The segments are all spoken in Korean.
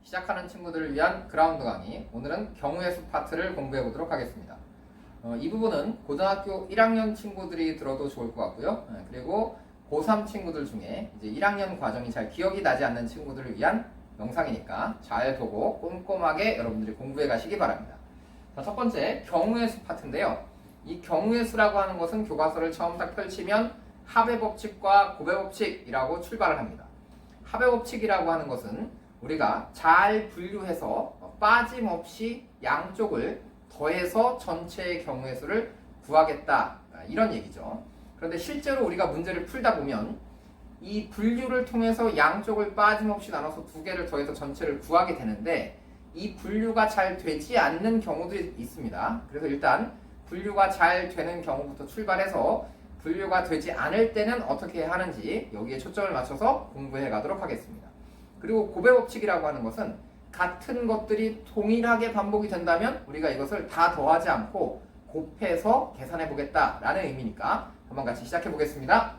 시작하는 친구들을 위한 그라운드 강의, 오늘은 경우의 수 파트를 공부해 보도록 하겠습니다. 이 부분은 고등학교 1학년 친구들이 들어도 좋을 것 같고요. 그리고 고3 친구들 중에 이제 1학년 과정이 잘 기억이 나지 않는 친구들을 위한 영상이니까 잘 보고 꼼꼼하게 여러분들이 공부해 가시기 바랍니다. 자, 첫 번째 경우의 수 파트인데요. 이 경우의 수라고 하는 것은 교과서를 처음 딱 펼치면 합의 법칙과 곱의 법칙이라고 출발을 합니다. 합의 법칙이라고 하는 것은 우리가 잘 분류해서 빠짐없이 양쪽을 더해서 전체의 경우의 수를 구하겠다, 이런 얘기죠. 그런데 실제로 우리가 문제를 풀다 보면 이 분류를 통해서 양쪽을 빠짐없이 나눠서 두 개를 더해서 전체를 구하게 되는데 이 분류가 잘 되지 않는 경우들이 있습니다. 그래서 일단 분류가 잘 되는 경우부터 출발해서 분류가 되지 않을 때는 어떻게 하는지 여기에 초점을 맞춰서 공부해 가도록 하겠습니다. 그리고 곱의 법칙이라고 하는 것은 같은 것들이 동일하게 반복이 된다면 우리가 이것을 다 더하지 않고 곱해서 계산해 보겠다라는 의미니까 한번 같이 시작해 보겠습니다.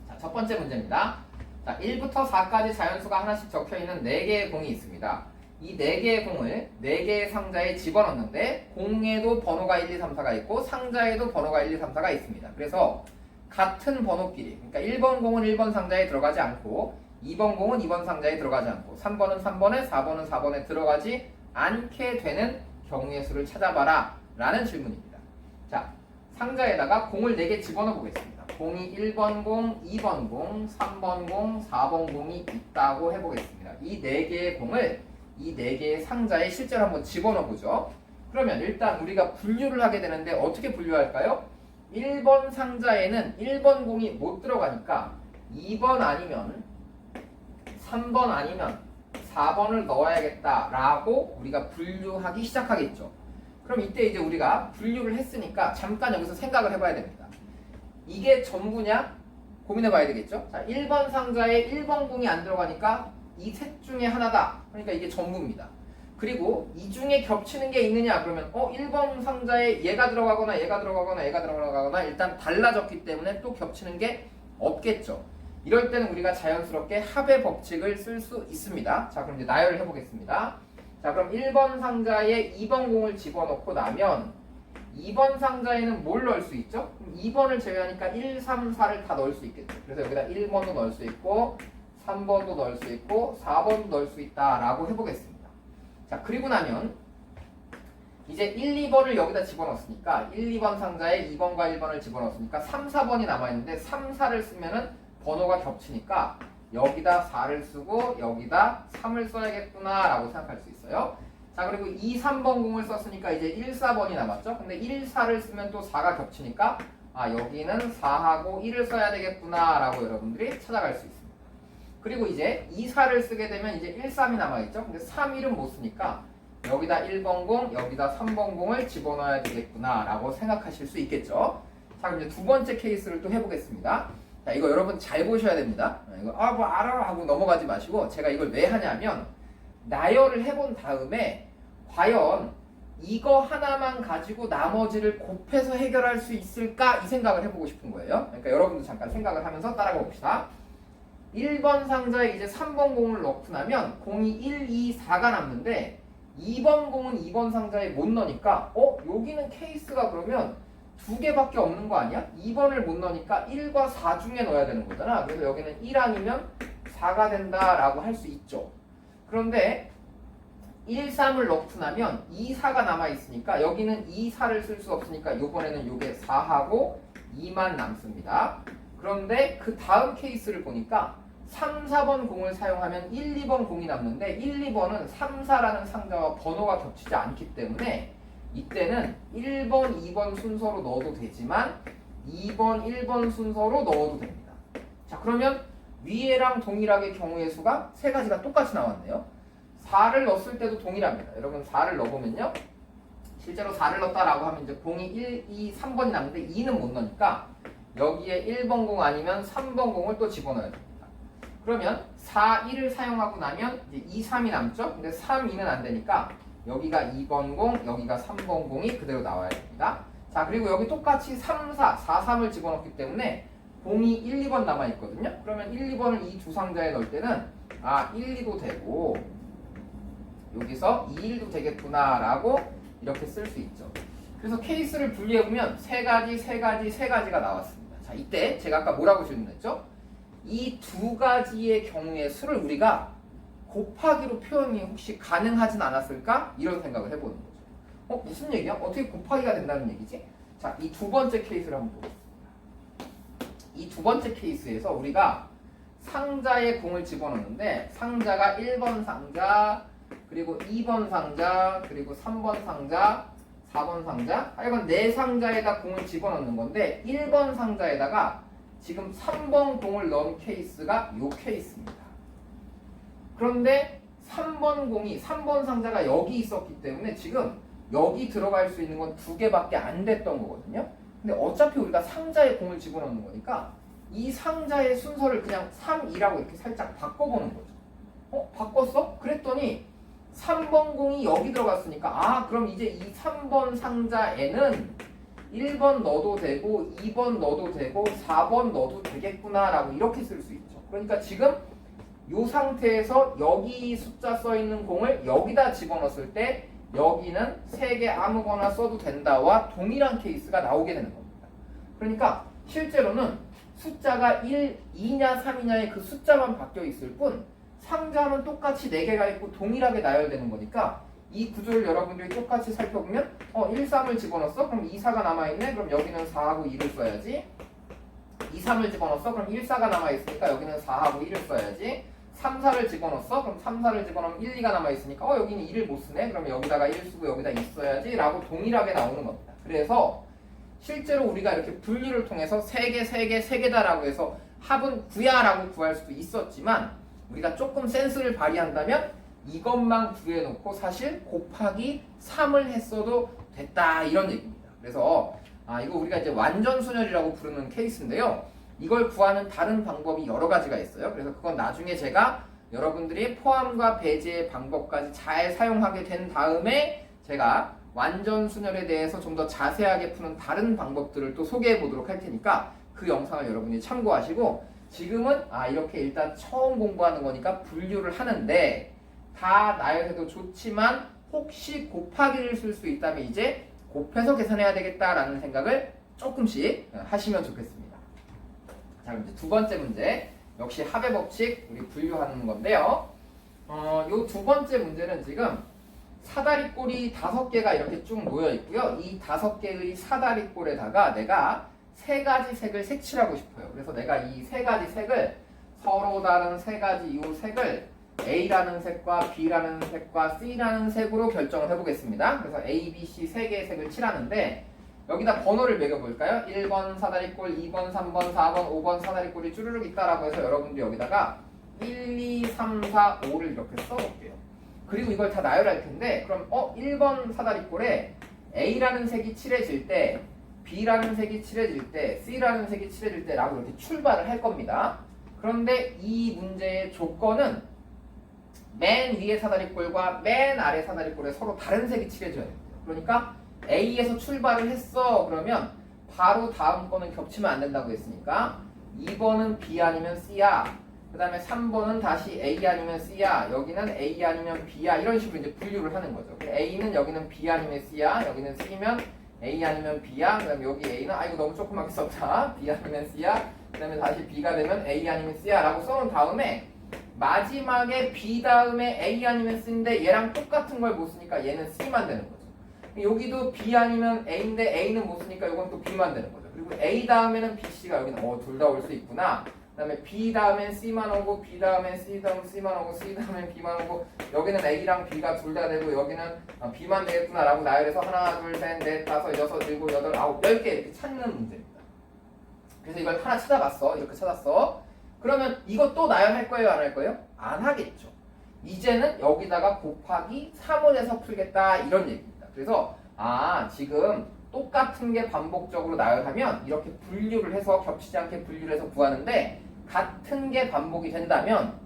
자, 첫 번째 문제입니다. 자, 1부터 4까지 자연수가 하나씩 적혀 있는 4개의 공이 있습니다. 이 4개의 공을 4개의 상자에 집어넣는데 공에도 번호가 1, 2, 3, 4가 있고 상자에도 번호가 1, 2, 3, 4가 있습니다. 그래서 같은 번호끼리, 그러니까 1번 공은 1번 상자에 들어가지 않고 2번 공은 2번 상자에 들어가지 않고 3번은 3번에 4번은 4번에 들어가지 않게 되는 경우의 수를 찾아봐라 라는 질문입니다. 자, 상자에다가 공을 4개 집어넣어 보겠습니다. 공이 1번 공, 2번 공, 3번 공, 4번 공이 있다고 해보겠습니다. 이 4개의 공을 이 4개의 상자에 실제로 한번 집어넣어 보죠. 그러면 일단 우리가 분류를 하게 되는데 어떻게 분류할까요? 1번 상자에는 1번 공이 못 들어가니까 2번 아니면 3번 아니면 4번을 넣어야겠다라고 우리가 분류하기 시작하겠죠. 그럼 이때 이제 우리가 분류를 했으니까 잠깐 여기서 생각을 해봐야 됩니다. 이게 전부냐? 고민해봐야 되겠죠. 자, 1번 상자에 1번 공이 안 들어가니까 이 셋 중에 하나다. 그러니까 이게 전부입니다. 그리고 이 중에 겹치는 게 있느냐? 그러면 1번 상자에 얘가 들어가거나 얘가 들어가거나 얘가 들어가거나 일단 달라졌기 때문에 또 겹치는 게 없겠죠. 이럴 때는 우리가 자연스럽게 합의 법칙을 쓸 수 있습니다. 자, 그럼 이제 나열을 해보겠습니다. 자, 그럼 1번 상자에 2번 공을 집어넣고 나면 2번 상자에는 뭘 넣을 수 있죠? 그럼 2번을 제외하니까 1, 3, 4를 다 넣을 수 있겠죠. 그래서 여기다 1번도 넣을 수 있고 3번도 넣을 수 있고 4번도 넣을 수 있다라고 해보겠습니다. 자, 그리고 나면 이제 1, 2번을 여기다 집어넣었으니까 1, 2번 상자에 2번과 1번을 집어넣었으니까 3, 4번이 남아있는데 3, 4를 쓰면은 번호가 겹치니까 여기다 4를 쓰고 여기다 3을 써야겠구나 라고 생각할 수 있어요. 자, 그리고 2, 3번 공을 썼으니까 이제 1, 4번이 남았죠. 근데 1, 4를 쓰면 또 4가 겹치니까 여기는 4하고 1을 써야 되겠구나 라고 여러분들이 찾아갈 수 있습니다. 그리고 이제 2, 4를 쓰게 되면 이제 1, 3이 남아있죠. 근데 3, 1은 못 쓰니까 여기다 1번 공, 여기다 3번 공을 집어넣어야 되겠구나 라고 생각하실 수 있겠죠. 자, 그럼 이제 두 번째 케이스를 또 해보겠습니다. 자, 이거 여러분 잘 보셔야 됩니다. 이거 뭐 알아 하고 넘어가지 마시고 제가 이걸 왜 하냐면 나열을 해본 다음에 과연 이거 하나만 가지고 나머지를 곱해서 해결할 수 있을까 이 생각을 해보고 싶은 거예요. 그러니까 여러분도 잠깐 생각을 하면서 따라가 봅시다. 1번 상자에 이제 3번 공을 넣고 나면 공이 1, 2, 4가 남는데 2번 공은 2번 상자에 못 넣으니까 여기는 케이스가 그러면 2개밖에 없는 거 아니야? 2번을 못 넣으니까 1과 4 중에 넣어야 되는 거잖아. 그래서 여기는 1 아니면 4가 된다라고 할 수 있죠. 그런데 1, 3을 넣고 나면 2, 4가 남아있으니까 여기는 2, 4를 쓸 수 없으니까 이번에는 요게 4하고 2만 남습니다. 그런데 그 다음 케이스를 보니까 3, 4번 공을 사용하면 1, 2번 공이 남는데 1, 2번은 3, 4라는 상자와 번호가 겹치지 않기 때문에 이때는 1번, 2번 순서로 넣어도 되지만 2번, 1번 순서로 넣어도 됩니다. 자, 그러면 위에랑 동일하게 경우의 수가 세 가지가 똑같이 나왔네요. 4를 넣었을 때도 동일합니다. 여러분 4를 넣어보면요. 실제로 4를 넣었다라고 하면 이제 공이 1, 2, 3번이 남는데 2는 못 넣으니까 여기에 1번 공 아니면 3번 공을 또 집어넣어야 됩니다. 그러면 4, 1을 사용하고 나면 이제 2, 3이 남죠? 근데 3, 2는 안 되니까 여기가 2번 공, 여기가 3번 공이 그대로 나와야 됩니다. 자, 그리고 여기 똑같이 3, 4, 4, 3을 집어넣기 때문에 공이 1, 2번 남아있거든요. 그러면 1, 2번을 이 두 상자에 넣을 때는 1, 2도 되고 여기서 2일도 되겠구나 라고 이렇게 쓸 수 있죠. 그래서 케이스를 분리해보면 세 가지가 나왔습니다. 자, 이때 제가 아까 뭐라고 질문했죠? 이 두 가지의 경우의 수를 우리가 곱하기로 표현이 혹시 가능하진 않았을까? 이런 생각을 해보는 거죠. 무슨 얘기야? 어떻게 곱하기가 된다는 얘기지? 자, 이 두 번째 케이스를 한번 보겠습니다. 이 두 번째 케이스에서 우리가 상자에 공을 집어넣는데 상자가 1번 상자, 그리고 2번 상자, 그리고 3번 상자, 4번 상자, 하여간 네 상자에다 공을 집어넣는 건데 1번 상자에다가 지금 3번 공을 넣은 케이스가 요 케이스입니다. 그런데 3번 상자가 여기 있었기 때문에 지금 여기 들어갈 수 있는 건 두 개밖에 안 됐던 거거든요. 근데 어차피 우리가 상자에 공을 집어넣는 거니까 이 상자의 순서를 그냥 3, 2라고 이렇게 살짝 바꿔보는 거죠. 바꿨어? 그랬더니 3번 공이 여기 들어갔으니까 그럼 이제 이 3번 상자에는 1번 넣어도 되고 2번 넣어도 되고 4번 넣어도 되겠구나 라고 이렇게 쓸 수 있죠. 그러니까 지금 이 상태에서 여기 숫자 써있는 공을 여기다 집어넣었을 때 여기는 3개 아무거나 써도 된다와 동일한 케이스가 나오게 되는 겁니다. 그러니까 실제로는 숫자가 1, 2냐 3이냐의 그 숫자만 바뀌어 있을 뿐 상자는 똑같이 4개가 있고 동일하게 나열되는 거니까 이 구조를 여러분들이 똑같이 살펴보면 1, 3을 집어넣었어? 그럼 2, 4가 남아있네? 그럼 여기는 4하고 2를 써야지. 2, 3을 집어넣었어? 그럼 1, 4가 남아있으니까 여기는 4하고 1을 써야지. 3, 4를 집어넣었어? 그럼 3, 4를 집어넣으면 1, 2가 남아있으니까 여기는 2를 못 쓰네? 그럼 여기다가 1 쓰고 여기다 2 써야지 라고 동일하게 나오는 겁니다. 그래서 실제로 우리가 이렇게 분류를 통해서 3개 다라고 해서 합은 9야 라고 구할 수도 있었지만 우리가 조금 센스를 발휘한다면 이것만 구해놓고 사실 곱하기 3을 했어도 됐다 이런 얘기입니다. 그래서 이거 우리가 이제 완전순열이라고 부르는 케이스인데요. 이걸 구하는 다른 방법이 여러 가지가 있어요. 그래서 그건 나중에 제가 여러분들이 포함과 배제의 방법까지 잘 사용하게 된 다음에 제가 완전순열에 대해서 좀 더 자세하게 푸는 다른 방법들을 또 소개해 보도록 할 테니까 그 영상을 여러분이 참고하시고 지금은 이렇게 일단 처음 공부하는 거니까 분류를 하는데 다 나열해도 좋지만 혹시 곱하기를 쓸 수 있다면 이제 곱해서 계산해야 되겠다라는 생각을 조금씩 하시면 좋겠습니다. 자, 그럼 이제 두 번째 문제 역시 합의 법칙 우리 분류하는 건데요. 요 두 번째 문제는 지금 사다리꼴이 5개가 이렇게 쭉 놓여 있고요. 이 5개의 사다리꼴에다가 내가 3가지 색을 색칠하고 싶어요. 그래서 내가 이 3가지 색을 서로 다른 3가지 이 색을 A라는 색과 B라는 색과 C라는 색으로 결정을 해보겠습니다. 그래서 A, B, C 3개의 색을 칠하는데 여기다 번호를 매겨볼까요? 1번 사다리꼴, 2번, 3번, 4번, 5번 사다리꼴이 쭈르륵 있다라고 해서 여러분들이 여기다가 1, 2, 3, 4, 5를 이렇게 써볼게요. 그리고 이걸 다 나열할 텐데 그럼 1번 사다리꼴에 A라는 색이 칠해질 때 B라는 색이 칠해질 때 C라는 색이 칠해질 때 라고 이렇게 출발을 할 겁니다. 그런데 이 문제의 조건은 맨 위에 사다리꼴과 맨 아래 사다리꼴에 서로 다른 색이 칠해져야 됩니다. 그러니까 A에서 출발을 했어 그러면 바로 다음 거는 겹치면 안 된다고 했으니까 2번은 B 아니면 C야. 그 다음에 3번은 다시 A 아니면 C야. 여기는 A 아니면 B야. 이런 식으로 이제 분류를 하는 거죠. A는 여기는 B 아니면 C야. 여기는 C면 A 아니면 B야. 그 다음에 여기 A는 이거 너무 조그맣게 썼다. B 아니면 C야. 그 다음에 다시 B가 되면 A 아니면 C야 라고 써놓은 다음에 마지막에 B 다음에 A 아니면 C인데 얘랑 똑같은 걸 못 쓰니까 얘는 C만 되는 거죠. 여기도 B 아니면 A인데 A는 못 쓰니까 이건 또 B만 되는 거죠. 그리고 A 다음에는 B, C가 여기는 둘 다 올 수 있구나. 그 다음에 B 다음엔 C만 오고 B 다음엔 C 다음 C만 오고 C 다음엔 B만 오고 여기는 A랑 B가 둘 다 되고 여기는 B만 되겠구나 라고 나열해서 하나 둘셋넷 다섯 여섯 일곱 여덟 아홉 10개 이렇게 찾는 문제입니다. 그래서 이걸 하나 찾아봤어. 이렇게 찾았어. 그러면 이거 또 나열할 거예요? 안 할 거예요? 안 하겠죠. 이제는 여기다가 곱하기 3을 해서 풀겠다 이런 얘기입니다. 그래서 지금 똑같은 게 반복적으로 나열하면 이렇게 분류를 해서 겹치지 않게 분류를 해서 구하는데 같은 게 반복이 된다면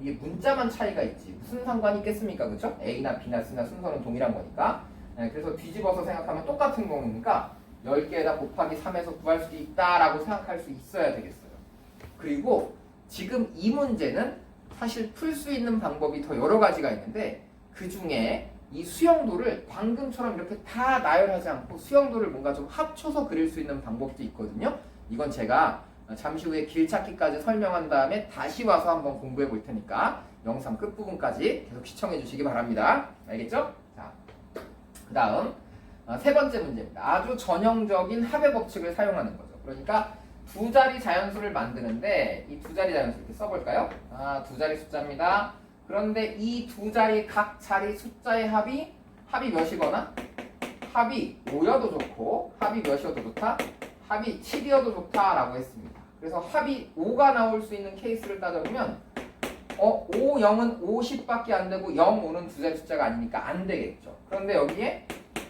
이게 문자만 차이가 있지 무슨 상관이 있겠습니까? 그쵸? A나 B나 C나 순서는 동일한 거니까. 그래서 뒤집어서 생각하면 똑같은 거니까 10개에다 곱하기 3에서 구할 수 있다라고 생각할 수 있어야 되겠어요. 그리고 지금 이 문제는 사실 풀 수 있는 방법이 더 여러 가지가 있는데 그 중에 이 수영도를 방금처럼 이렇게 다 나열하지 않고 수영도를 뭔가 좀 합쳐서 그릴 수 있는 방법도 있거든요. 이건 제가 잠시 후에 길찾기까지 설명한 다음에 다시 와서 한번 공부해 볼 테니까 영상 끝부분까지 계속 시청해 주시기 바랍니다. 알겠죠? 자, 그 다음 세 번째 문제입니다. 아주 전형적인 합의 법칙을 사용하는 거죠. 그러니까 두 자리 자연수를 만드는데 이 두 자리 자연수 이렇게 써볼까요? 두 자리 숫자입니다. 그런데 이 두 자리 각 자리 숫자의 합이 몇이거나 합이 5여도 좋고 합이 몇이어도 좋다? 합이 7이어도 좋다라고 했습니다. 그래서 합이 5가 나올 수 있는 케이스를 따져보면 5, 0은 50밖에 안 되고 0, 5는 두 자리 숫자가 아니니까 안 되겠죠. 그런데 여기에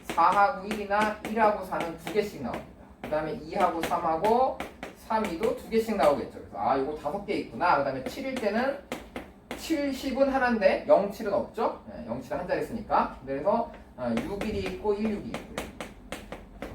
4하고 1이나 1하고 4는 두 개씩 나옵니다. 그 다음에 2하고 3하고 3, 2도 두 개씩 나오겠죠. 그래서 이거 5개 있구나. 그 다음에 7일 때는 70은 하나인데 0, 7은 없죠. 0, 7은 한 자리 있으니까. 그래서 6, 1이 있고 1, 6이 있고요.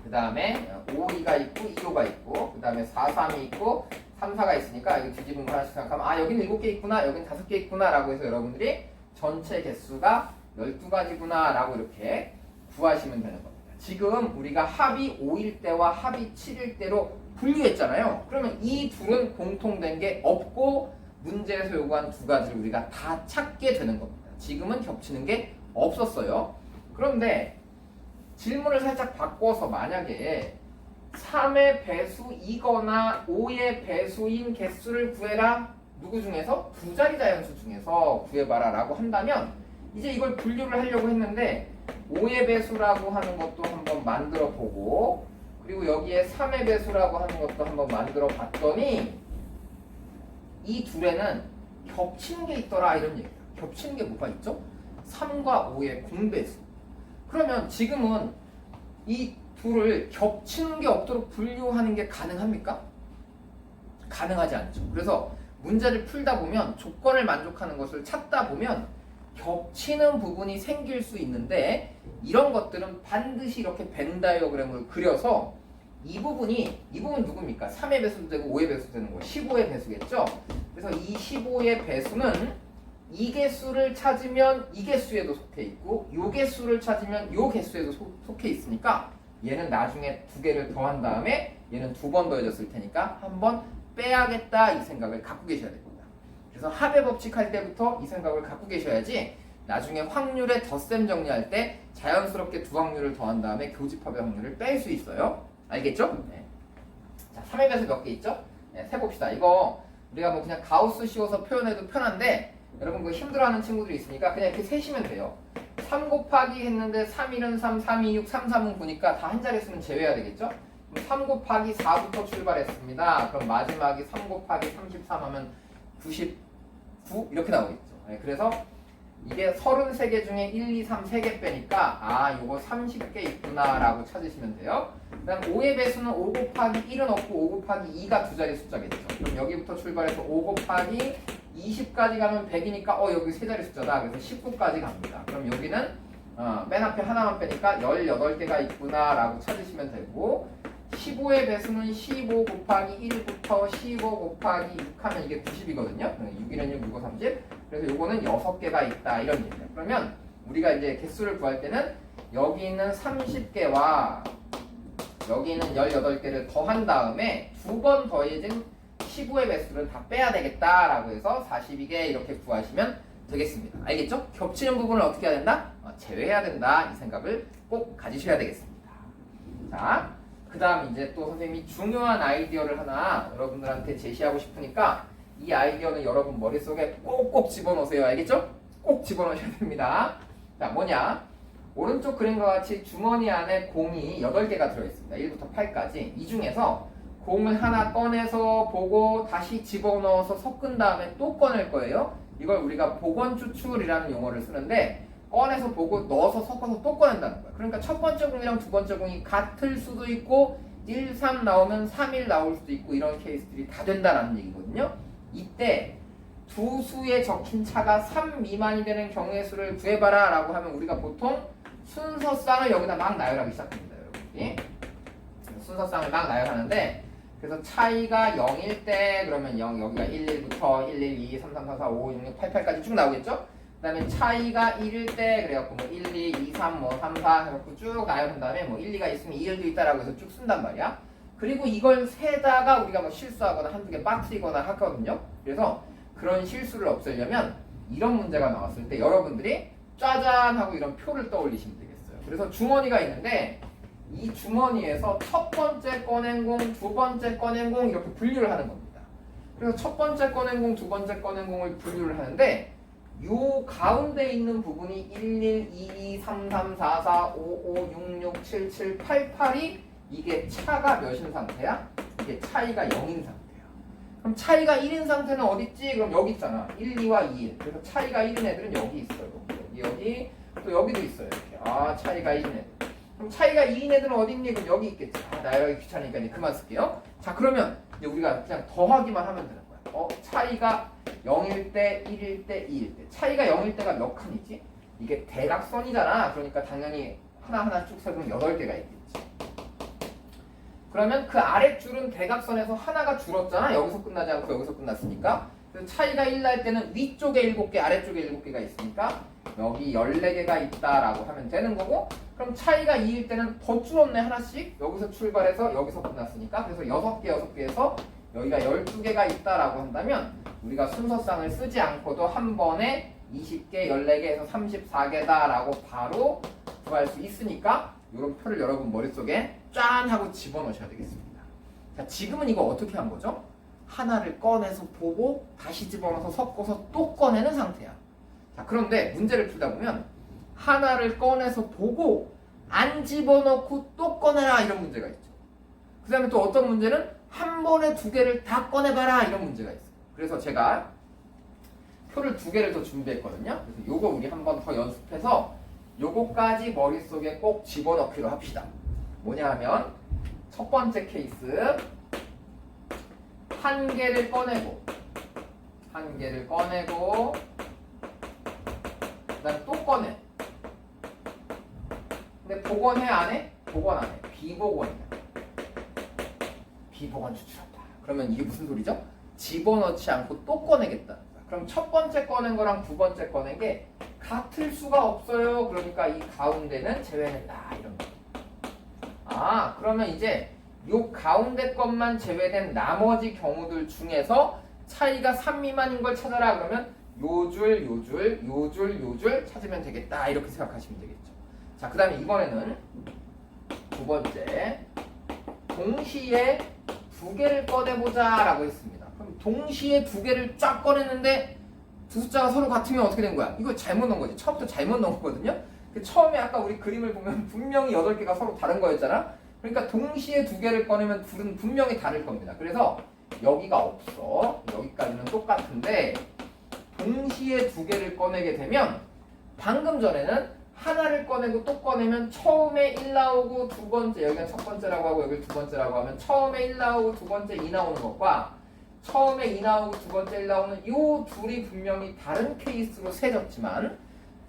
그 다음에 5, 2가 있고 2, 5가 있고 그 다음에 4, 3이 있고 3, 4가 있으니까 이거 뒤집은 거 하나씩 생각하면 여기는 7개 있구나 여기는 5개 있구나 라고 해서 여러분들이 전체 개수가 12가지구나 라고 이렇게 구하시면 되는 겁니다. 지금 우리가 합이 5일 때와 합이 7일 때로 분류했잖아요. 그러면 이 둘은 공통된 게 없고 문제에서 요구한 두 가지를 우리가 다 찾게 되는 겁니다. 지금은 겹치는 게 없었어요. 그런데 질문을 살짝 바꿔서 만약에 3의 배수이거나 5의 배수인 개수를 구해라. 누구 중에서? 두 자리 자연수 중에서 구해봐라 라고 한다면 이제 이걸 분류를 하려고 했는데 5의 배수라고 하는 것도 한번 만들어 보고 그리고 여기에 3의 배수라고 하는 것도 한번 만들어 봤더니 이 둘에는 겹치는 게 있더라 이런 얘기예요. 겹치는 게 뭐가 있죠? 3과 5의 공배수. 그러면 지금은 이 둘을 겹치는 게 없도록 분류하는 게 가능합니까? 가능하지 않죠. 그래서 문제를 풀다 보면 조건을 만족하는 것을 찾다 보면 겹치는 부분이 생길 수 있는데 이런 것들은 반드시 이렇게 벤 다이어그램을 그려서 이 부분 누굽니까? 3의 배수도 되고 5의 배수도 되는 거예요. 15의 배수겠죠? 그래서 이 15의 배수는 이 개수를 찾으면 이 개수에도 속해 있고 요 개수를 찾으면 요 개수에도 속해 있으니까 얘는 나중에 두 개를 더한 다음에 얘는 두 번 더해졌을 테니까 한 번 빼야겠다 이 생각을 갖고 계셔야 됩니다. 그래서 합의 법칙 할 때부터 이 생각을 갖고 계셔야지 나중에 확률의 덧셈 정리할 때 자연스럽게 두 확률을 더한 다음에 교집합의 확률을 뺄 수 있어요. 알겠죠? 네. 자, 3의 배수 몇 개 있죠? 네, 세봅시다. 이거 우리가 뭐 그냥 가우스 씌워서 표현해도 편한데 여러분 그거 힘들어하는 친구들이 있으니까 그냥 이렇게 세시면 돼요. 3 곱하기 했는데 3, 1은 3, 3, 2, 6, 3, 3은 9니까 다 한 자리 수는 제외해야 되겠죠? 그럼 3 곱하기 4부터 출발했습니다. 그럼 마지막이 3 곱하기 33 하면 99 이렇게 나오겠죠. 네, 그래서 이게 33개 중에 1, 2, 3, 3개 빼니까 요거 30개 있구나 라고 찾으시면 돼요. 그 다음 5의 배수는 5 곱하기 1은 없고 5 곱하기 2가 두 자리 숫자겠죠. 그럼 여기부터 출발해서 5 곱하기 20까지 가면 100이니까 여기 세 자리 숫자다. 그래서 19까지 갑니다. 그럼 여기는 맨 앞에 하나만 빼니까 18개가 있구나 라고 찾으시면 되고 15의 배수는 15 곱하기 1부터 15 곱하기 6 하면 이게 90이거든요. 6이는 6, 6, 5, 30. 그래서 요거는 6개가 있다 이런 얘기예요. 그러면 우리가 이제 개수를 구할 때는 여기 있는 30개와 여기 있는 18개를 더한 다음에 두 번 더해진 15의 배수를 다 빼야 되겠다라고 해서 42개 이렇게 구하시면 되겠습니다. 알겠죠? 겹치는 부분을 어떻게 해야 된다? 제외해야 된다. 이 생각을 꼭 가지셔야 되겠습니다. 자, 그 다음 이제 또 선생님이 중요한 아이디어를 하나 여러분들한테 제시하고 싶으니까 이 아이디어는 여러분 머릿속에 꼭꼭 집어넣으세요. 알겠죠? 꼭 집어넣으셔야 됩니다. 자, 뭐냐? 오른쪽 그림과 같이 주머니 안에 공이 8개가 들어있습니다. 1부터 8까지. 이 중에서 공을 하나 꺼내서 보고 다시 집어넣어서 섞은 다음에 또 꺼낼 거예요. 이걸 우리가 복원추출이라는 용어를 쓰는데 꺼내서 보고 넣어서 섞어서 또 꺼낸다는 거예요. 그러니까 첫 번째 공이랑 두 번째 공이 같을 수도 있고 1, 3 나오면 3, 1 나올 수도 있고 이런 케이스들이 다 된다는 얘기거든요. 이때 두 수에 적힌 차가 3 미만이 되는 경우의 수를 구해봐라 라고 하면 우리가 보통 순서쌍을 여기다 막 나열하기 시작합니다. 여러분이 순서쌍을 막 나열하는데 그래서 차이가 0일 때 그러면 0 여기가 1, 1부터 1, 1, 2, 3, 3, 4, 4, 5, 6, 6, 8, 8까지 쭉 나오겠죠? 다음에 차이가 1일 때 그래갖고 뭐 1, 2, 2, 3, 뭐 3, 4 해갖고 쭉 나열한 다음에 뭐 1, 2가 있으면 2일도 있다라고 해서 쭉 쓴단 말이야. 그리고 이걸 세다가 우리가 뭐 실수하거나 한두 개 빠뜨리거나 하거든요. 그래서 그런 실수를 없애려면 이런 문제가 나왔을 때 여러분들이 짜잔 하고 이런 표를 떠올리시면 되겠어요. 그래서 주머니가 있는데 이 주머니에서 첫 번째 꺼낸 공, 두 번째 꺼낸 공 이렇게 분류를 하는 겁니다. 그래서 첫 번째 꺼낸 공, 두 번째 꺼낸 공을 분류를 하는데 요 가운데 있는 부분이 1, 1, 2, 2, 3, 3, 4, 4, 5, 5, 6, 6, 7, 7, 8, 8이 이게 차가 몇인 상태야? 이게 차이가 0인 상태야. 그럼 차이가 1인 상태는 어딨지? 그럼 여기 있잖아. 1, 2와 2, 1. 그래서 차이가 1인 애들은 여기 있어요. 여기, 또 여기도 있어요. 이렇게. 아, 차이가 1인 애들. 그럼 차이가 2인 애들은 어디 있니? 그럼 여기 있겠지. 아, 나열하기 귀찮으니까 이제 그만 쓸게요. 자, 그러면 이제 우리가 그냥 더하기만 하면 되는 거야. 차이가 0일 때, 1일 때, 2일 때. 차이가 0일 때가 몇 칸이지? 이게 대각선이잖아. 그러니까 당연히 하나하나 쭉 세보면 8개가 있겠지. 그러면 그 아랫줄은 대각선에서 하나가 줄었잖아. 여기서 끝나지 않고 여기서 끝났으니까. 그래서 차이가 1 날 때는 위쪽에 7개, 아래쪽에 7개가 있으니까 여기 14개가 있다라고 하면 되는 거고, 그럼 차이가 2일 때는 더 줄었네, 하나씩. 여기서 출발해서 여기서 끝났으니까. 그래서 6개, 6개에서 여기가 12개가 있다라고 한다면 우리가 순서상을 쓰지 않고도 한 번에 20개, 14개에서 34개다라고 바로 구할 수 있으니까 이런 표를 여러분 머릿속에 짠 하고 집어넣으셔야 되겠습니다. 자, 지금은 이거 어떻게 한 거죠? 하나를 꺼내서 보고 다시 집어넣어서 섞어서 또 꺼내는 상태야. 자, 그런데 문제를 풀다 보면 하나를 꺼내서 보고 안 집어넣고 또 꺼내라 이런 문제가 있죠. 그 다음에 또 어떤 문제는 한 번에 2개를 다 꺼내봐라 이런 문제가 있어요. 그래서 제가 표를 2개를 더 준비했거든요. 그래서 요거 우리 한 번 더 연습해서 요거까지 머릿속에 꼭 집어넣기로 합시다. 뭐냐 하면 첫 번째 케이스 한 개를 꺼내고 그다음 또 꺼내. 근데 복원해 안 해? 복원 안 해. 비복원이야. 비복원 추출한다. 그러면 이게 무슨 소리죠? 집어넣지 않고 또 꺼내겠다. 그럼 첫 번째 꺼낸 거랑 두 번째 꺼낸 게 같을 수가 없어요. 그러니까 이 가운데는 제외된다. 이런 거. 아, 그러면 이제 요 가운데 것만 제외된 나머지 경우들 중에서 차이가 3 미만인 걸 찾아라. 그러면 요 줄 찾으면 되겠다. 이렇게 생각하시면 되겠죠. 자, 그 다음에 이번에는 두 번째 동시에 2개를 꺼내보자 라고 했습니다. 그럼 동시에 2개를 쫙 꺼냈는데 두 숫자가 서로 같으면 어떻게 된 거야? 이거 잘못 넣은 거지. 처음부터 잘못 넣은 거거든요. 처음에 아까 우리 그림을 보면 분명히 8개가 서로 다른 거였잖아. 그러니까 동시에 2개를 꺼내면 둘은 분명히 다를 겁니다. 그래서 여기가 없어. 여기까지는 똑같은데 동시에 2개를 꺼내게 되면 방금 전에는 하나를 꺼내고 또 꺼내면 처음에 1 나오고 두 번째, 여기가 첫 번째라고 하고 여기 두 번째라고 하면 처음에 1 나오고 두 번째 2 나오는 것과 처음에 2 나오고 두 번째 1 나오는 요 둘이 분명히 다른 케이스로 세졌지만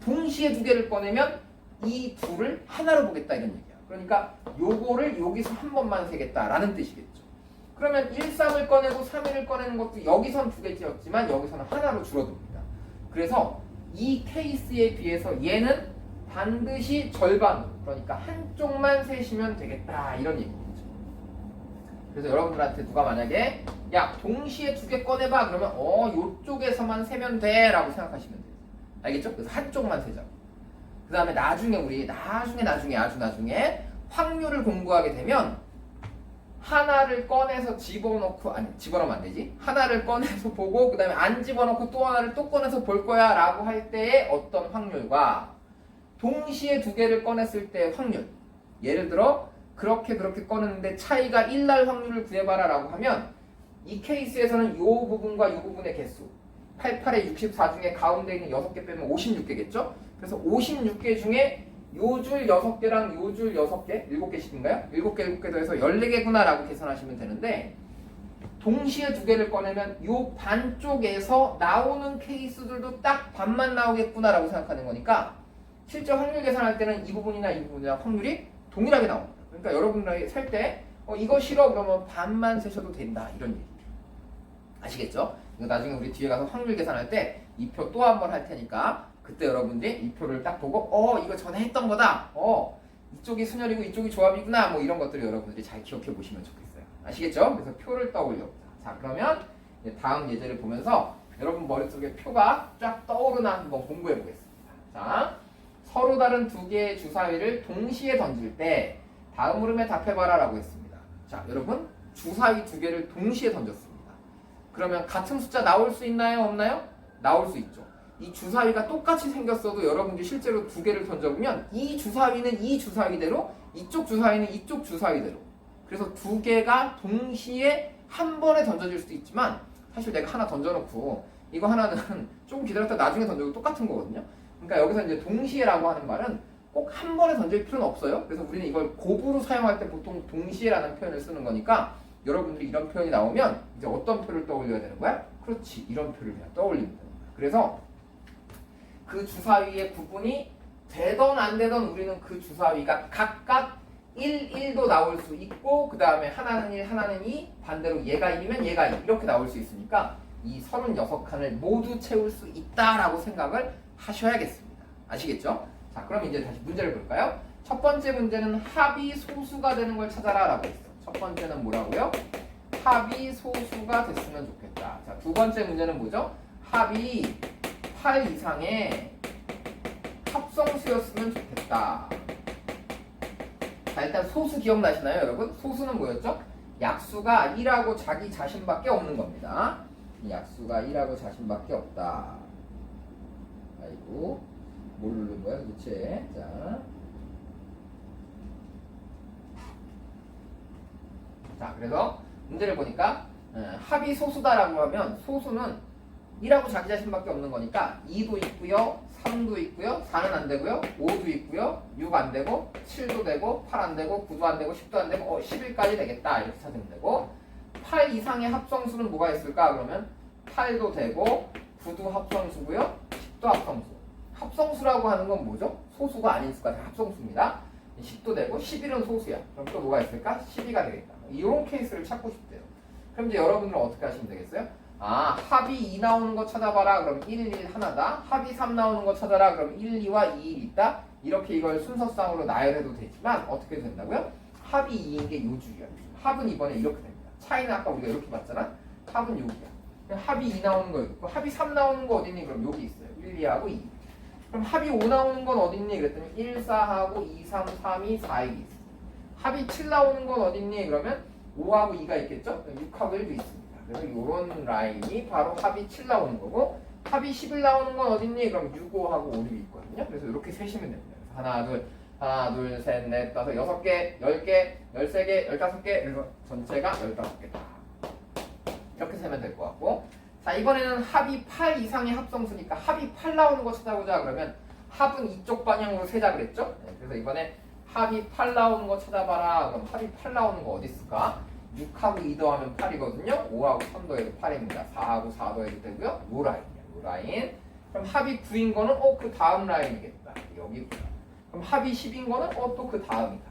동시에 2개를 꺼내면 이 둘을 하나로 보겠다 이런 얘기야. 그러니까 요거를 여기서 한 번만 세겠다라는 뜻이겠죠. 그러면 1, 3을 꺼내고 3, 1을 꺼내는 것도 여기선 2개째였지만 여기서는 하나로 줄어듭니다. 그래서 이 케이스에 비해서 얘는 반드시 절반으로, 그러니까 한쪽만 세시면 되겠다 이런 얘기겠죠. 그래서 여러분들한테 누가 만약에 야 동시에 2개 꺼내봐 그러면 요쪽에서만 세면 돼 라고 생각하시면 돼요. 알겠죠? 그래서 한쪽만 세자고. 그 다음에 나중에 우리 아주 나중에 확률을 공부하게 되면 하나를 꺼내서 집어넣고, 아니 집어넣으면 안 되지. 하나를 꺼내서 보고 그 다음에 안 집어넣고 또 하나를 또 꺼내서 볼 거야 라고 할 때의 어떤 확률과 동시에 2개를 꺼냈을 때의 확률, 예를 들어 그렇게 꺼냈는데 차이가 1 날 확률을 구해봐라 라고 하면 이 케이스에서는 요 부분과 요 부분의 개수 88에 64 중에 가운데 있는 6개 빼면 56개겠죠? 그래서 56개 중에 요 줄 6개랑 요 줄 6개, 7개씩인가요? 7개 더해서 14개구나 라고 계산하시면 되는데 동시에 2개를 꺼내면 요 반쪽에서 나오는 케이스들도 딱 반만 나오겠구나 라고 생각하는 거니까 실제 확률 계산할 때는 이 부분이랑 확률이 동일하게 나옵니다. 그러니까 여러분들이 살 때 이거 싫어 그러면 반만 세셔도 된다 이런 얘기. 아시겠죠? 이거 나중에 우리 뒤에 가서 확률 계산할 때 이 표 또 한 번 할 테니까 그때 여러분들이 이 표를 딱 보고 이거 전에 했던 거다. 이쪽이 순열이고 이쪽이 조합이구나. 뭐 이런 것들을 여러분들이 잘 기억해 보시면 좋겠어요. 아시겠죠? 그래서 표를 떠올려. 자, 그러면 이제 다음 예제를 보면서 여러분 머릿속에 표가 쫙 떠오르나 한번 공부해 보겠습니다. 자, 서로 다른 두 개의 주사위를 동시에 던질 때 다음 물음에 답해봐라 라고 했습니다. 자, 여러분 주사위 두 개를 동시에 던졌습니다. 그러면 같은 숫자 나올 수 있나요? 없나요? 나올 수 있죠. 이 주사위가 똑같이 생겼어도 여러분들이 실제로 두 개를 던져보면 이 주사위는 이 주사위대로 이쪽 주사위는 이쪽 주사위대로 그래서 두 개가 동시에 한 번에 던져질 수도 있지만 사실 내가 하나 던져놓고 이거 하나는 조금 기다렸다 나중에 던져도 똑같은 거거든요. 그러니까 여기서 이제 동시에라고 하는 말은 꼭 한 번에 던질 필요는 없어요. 그래서 우리는 이걸 곱으로 사용할 때 보통 동시에라는 표현을 쓰는 거니까 여러분들이 이런 표현이 나오면 이제 어떤 표를 떠올려야 되는 거야? 그렇지, 이런 표를 그냥 떠올리면 되는 거야. 그래서 그 주사위의 구분이 되던 안 되던 우리는 그 주사위가 각각 1, 1도 나올 수 있고 그 다음에 하나는 1, 하나는 2 반대로 얘가 1이면 얘가 2 이렇게 나올 수 있으니까 이 36칸을 모두 채울 수 있다라고 생각을 하셔야겠습니다. 아시겠죠? 자, 그럼 이제 다시 문제를 볼까요? 첫 번째 문제는 합이 소수가 되는 걸 찾아라 라고 했어. 첫 번째는 뭐라고요? 합이 소수가 됐으면 좋겠다. 자, 두 번째 문제는 뭐죠? 합이 8 이상의 합성수였으면 좋겠다. 자, 일단 소수 기억나시나요, 여러분? 소수는 뭐였죠? 약수가 1하고 자기 자신밖에 없는 겁니다. 약수가 1하고 자신밖에 없다. 아이고, 뭘 누른 거야 도대체? 자, 그래서 문제를 보니까 합이 소수다라고 하면 소수는 1하고 자기 자신밖에 없는 거니까 2도 있고요, 3도 있고요, 4는 안 되고요, 5도 있고요, 6 안 되고, 7도 되고, 8 안 되고, 9도 안 되고, 10도 안 되고, 11까지 되겠다 이렇게 찾으면 되고 8 이상의 합성수는 뭐가 있을까? 그러면 8도 되고, 9도 합성수고요, 10도 합성수. 합성수라고 하는 건 뭐죠? 소수가 아닌 수가 다 합성수입니다. 10도 되고 11은 소수야. 그럼 또 뭐가 있을까? 12가 되겠다. 이런 케이스를 찾고 싶대요. 그럼 이제 여러분들은 어떻게 하시면 되겠어요? 합이 2 나오는 거 찾아봐라. 그럼 1, 1 하나다. 합이 3 나오는 거 찾아라. 그럼 1, 2와 2, 1 있다. 이렇게 이걸 순서상으로 나열해도 되지만 어떻게 된다고요? 합이 2인 게 요주야. 합은 이번에 이렇게 됩니다. 차이는 아까 우리가 이렇게 봤잖아. 합은 여기야. 합이 2 나오는 거 있고 합이 3 나오는 거 어딨니? 그럼 여기 있어요. 1, 2하고 2. 그럼 합이 5 나오는 건 어딨니? 그랬더니 1, 4하고 2, 3, 3이 4이 있어. 합이 7 나오는 건 어딨니? 그러면 5하고 2가 있겠죠? 6하고 1도 있습니다. 그래서 이런 라인이 바로 합이 7 나오는 거고 합이 11 나오는 건 어딨니? 그럼 6, 5하고 5, 6이 있거든요. 그래서 이렇게 세시면 됩니다. 그래서 하나, 둘, 셋, 넷, 다섯, 6개, 10개, 13개, 15개 그래서 전체가 15개다. 이렇게 세면 될 것 같고 자, 이번에는 합이 8 이상의 합성수니까 합이 8 나오는 거 찾아보자. 그러면 합은 이쪽 방향으로 세자 그랬죠? 그래서 이번에 합이 8 나오는 거 찾아봐라. 그럼 합이 8 나오는 거 어디 있을까? 6하고 2 더하면 8이거든요. 5하고 3 더해도 8입니다. 4하고 4 더해도 되고요. 요 라인이야. 요 라인. 그럼 합이 9인 거는 그 다음 라인이겠다. 여기구나. 그럼 합이 10인 거는 또 그 다음이다.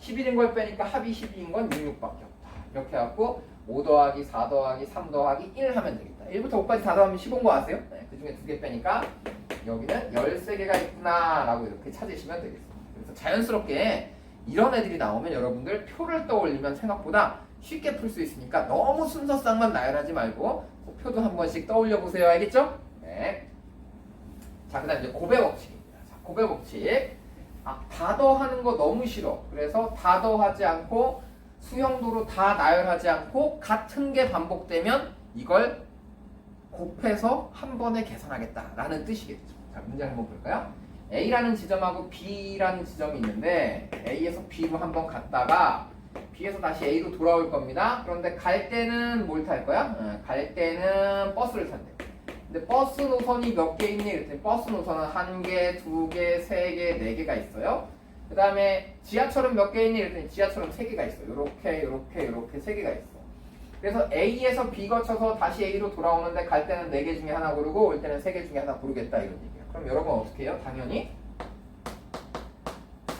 11인 걸 빼니까 합이 12인 건 6, 6밖에 없다. 이렇게 해갖고 5 더하기 4 더하기 3 더하기 1 하면 되겠다. 1부터 5까지 다 더하면 15인 거 아세요? 네, 그 중에 2개 빼니까 여기는 13개가 있구나 라고 이렇게 찾으시면 되겠습니다. 그래서 자연스럽게 이런 애들이 나오면 여러분들 표를 떠올리면 생각보다 쉽게 풀 수 있으니까 너무 순서상만 나열하지 말고 표도 한 번씩 떠올려 보세요. 알겠죠? 네. 자, 그 다음 이제 곱의 법칙입니다. 자, 곱의 법칙. 다 더하는 거 너무 싫어. 그래서 다 더하지 않고 수형도로 다 나열하지 않고 같은 게 반복되면 이걸 곱해서 한 번에 계산하겠다라는 뜻이겠죠. 자, 문제 한번 볼까요? A라는 지점하고 B라는 지점이 있는데 A에서 B로 한번 갔다가 B에서 다시 A로 돌아올 겁니다. 그런데 갈 때는 뭘 탈 거야? 갈 때는 버스를 탄대. 근데 버스 노선이 몇 개 있니? 그랬더니 버스 노선은 1개, 2개, 3개, 4개가 있어요. 그 다음에 지하철은 몇 개 있니? 그랬더니 지하철은 3개가 있어. 요렇게 3개가 있어. 그래서 A에서 B 거쳐서 다시 A로 돌아오는데 갈 때는 4개 중에 하나 고르고 올 때는 3개 중에 하나 고르겠다 이런 얘기야. 그럼 여러분 어떻게 해요? 당연히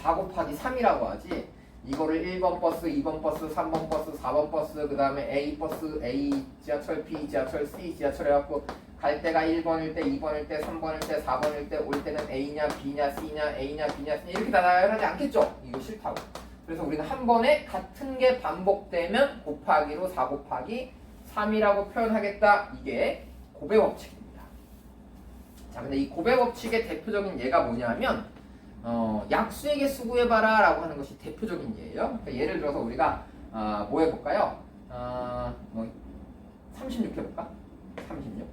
4 곱하기 3이라고 하지. 이거를 1번 버스, 2번 버스, 3번 버스, 4번 버스, 그 다음에 A 버스, A 지하철, B 지하철, C 지하철 해갖고 갈 때가 1번일 때, 2번일 때, 3번일 때, 4번일 때, 올 때는 A냐, B냐, C냐, A냐, B냐, C냐 이렇게 다 나열하지 않겠죠? 이거 싫다고. 그래서 우리는 한 번에 같은 게 반복되면 곱하기로 4 곱하기 3이라고 표현하겠다. 이게 곱의 법칙입니다. 자, 근데 이 곱의 법칙의 대표적인 예가 뭐냐면 약수의 개수 구해봐라 라고 하는 것이 대표적인 예예요. 그러니까 예를 들어서 우리가 뭐 해볼까요? 36 해볼까? 36.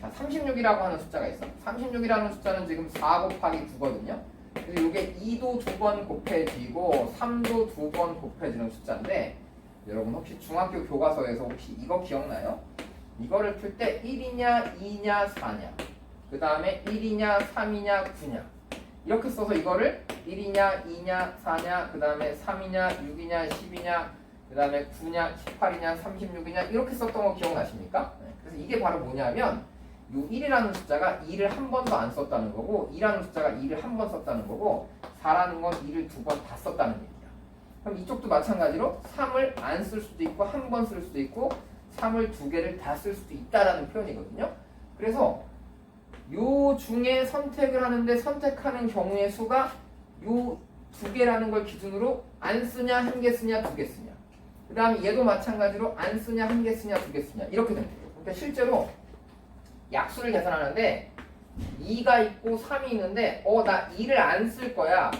자, 36이라고 하는 숫자가 있어. 36이라는 숫자는 지금 4 곱하기 9거든요. 그래서 이게 2도 2번 곱해지고 3도 2번 곱해지는 숫자인데 여러분 혹시 중학교 교과서에서 혹시 이거 기억나요? 이거를 풀 때 1이냐 2냐 4냐 그 다음에 1이냐 3이냐 9냐 이렇게 써서 이거를 1이냐 2냐 4냐 그 다음에 3이냐 6이냐 10이냐 그 다음에 9냐 18이냐 36이냐 이렇게 썼던 거 기억나십니까? 그래서 이게 바로 뭐냐면 요 1이라는 숫자가 2를 한 번도 안 썼다는 거고 2라는 숫자가 2를 한 번 썼다는 거고 4라는 건 2를 두 번 다 썼다는 얘기야. 그럼 이쪽도 마찬가지로 3을 안 쓸 수도 있고 한 번 쓸 수도 있고 3을 두 개를 다 쓸 수도 있다라는 표현이거든요. 그래서 요 중에 선택을 하는데 선택하는 경우의 수가 요 두 개라는 걸 기준으로 안 쓰냐 한 개 쓰냐 두 개 쓰냐 그 다음에 얘도 마찬가지로 안 쓰냐 한 개 쓰냐 두 개 쓰냐 이렇게 됩니다. 그러니까 실제로 약수를 계산하는데 2가 있고 3이 있는데 나 2를 안 쓸 거야.